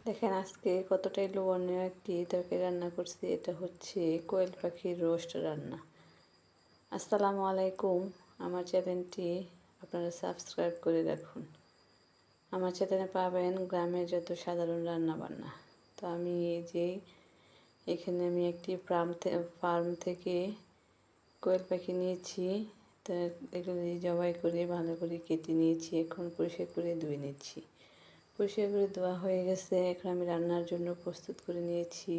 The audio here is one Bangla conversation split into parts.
দেখেন আজকে কতটাই লোভনীয় একটি তরকারি রান্না করছি। এটা হচ্ছে কোয়েল পাখির রোস্ট রান্না। আসসালামু আলাইকুম। আমার চ্যানেলটি আপনারা সাবস্ক্রাইব করে রাখুন। আমার চ্যানেলে পাবেন গ্রামের যত সাধারণ রান্না বান্না। তো আমি এখানে আমি একটি ফার্ম থেকে কোয়েল পাখি নিয়েছি। তো এগুলি জবাই করে ভালো করে কেটে নিয়েছি। এখন পরিষ্কার করে ধুয়ে নিচ্ছি। পরিষ্কার করে ধোয়া হয়ে গেছে। এখন আমি রান্নার জন্য প্রস্তুত করে নিয়েছি।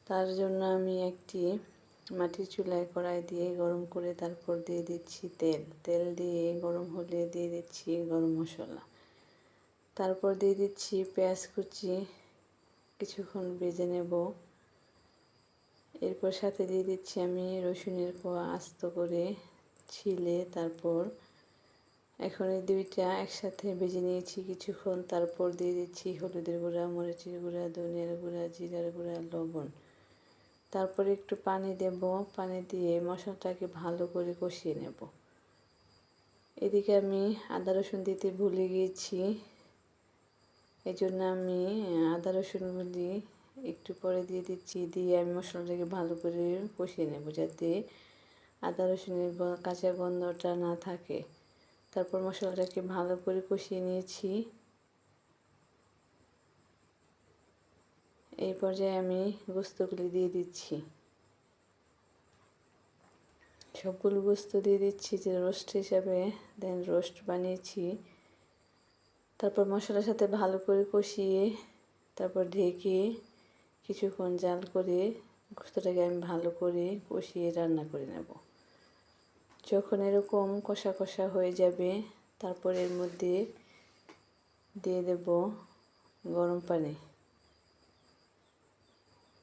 তার জন্য আমি একটি মাটির চুলায় কড়াই দিয়ে গরম করে তারপর দিয়ে দিচ্ছি তেল দিয়ে গরম হলে দিয়ে দিচ্ছি গরম মশলা, তারপর দিয়ে দিচ্ছি পেঁয়াজ কুচি, কিছুক্ষণ ভেজে নেব। এরপর সাথে দিয়ে দিচ্ছি আমি রসুনের কোয়া আস্ত করে ছিলে, তারপর এখন এই দুইটা একসাথে ভেজে নিয়েছি কিছুক্ষণ। তারপর দিয়ে দিচ্ছি হলুদের গুঁড়া, মরিচের গুঁড়া, ধনিয়ার গুঁড়া, জিরার গুঁড়া, লবণ। তারপরে একটু পানি দেব। পানি দিয়ে মশলাটাকে ভালো করে কষিয়ে নেব। এদিকে আমি আদা রসুন দিতে ভুলে গিয়েছি, এই জন্য আমি আদা রসুনগুলি একটু পরে দিয়ে দিচ্ছি। দিয়ে আমি মশলাটাকে ভালো করে কষিয়ে নেব যাতে আদা রসুনের কাঁচা গন্ধটা না থাকে। তারপর মশলাটাকে ভালো করে কষিয়ে নিয়েছি। এই পর্যায়ে আমি গোস্তগুলি দিয়ে দিচ্ছি। সবগুলো গোস্ত দিয়ে দিচ্ছি যে রোস্ট হিসাবে রোস্ট বানিয়েছি। তারপর মশলার সাথে ভালো করে কষিয়ে তারপর ঢেকে কিছুক্ষণ জাল করে গোস্তটাকে আমি ভালো করে কষিয়ে রান্না করে নেব। যখন এরকম কষা কষা হয়ে যাবে তারপর এর মধ্যে দিয়ে দেব গরম পানি।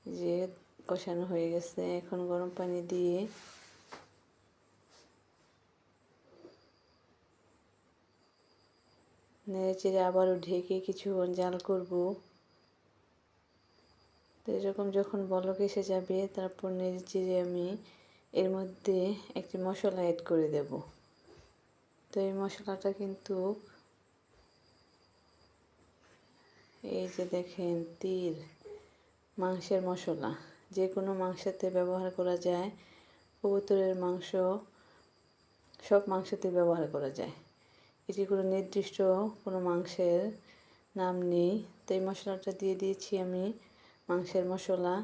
যে কষানো হয়ে গেছে, এখন গরম পানি দিয়ে নেড়েচেড়ে আবারও ঢেকে কিছুক্ষণ জাল করব। তো এরকম যখন বলক এসে যাবে তারপর নেড়েচেড়ে আমি এর মধ্যে একটি মশলা অ্যাড করে দেব। তো এই মশলাটা কিন্তু এই যে দেখেন মাংসের মশলা, যে কোনো মাংসতে ব্যবহার করা যায়। কবুতরের মাংস সব মাংসতে ব্যবহার করা যায়। এটি কোনো নির্দিষ্ট কোনো মাংসের নাম নেই। তো এই মশলাটা দিয়ে দিয়েছি আমি মাংসের মশলা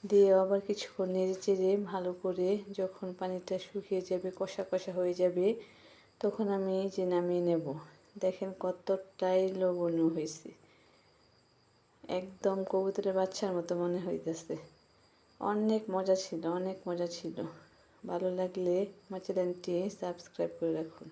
দিয়ে আবার কিছুক্ষণ নেড়েচেড়ে ভালো করে যখন পানিটা শুকিয়ে যাবে, কষা কষা হয়ে যাবে, তখন আমি নামিয়ে নেব। দেখেন কতটাই লোভনীয় হয়েছে, একদম কবুতরের বাচ্চার মতো মনে হইতেছে। অনেক মজা ছিল, অনেক মজা ছিল। ভালো লাগলে আমার চ্যানেলটি সাবস্ক্রাইব করে রাখুন।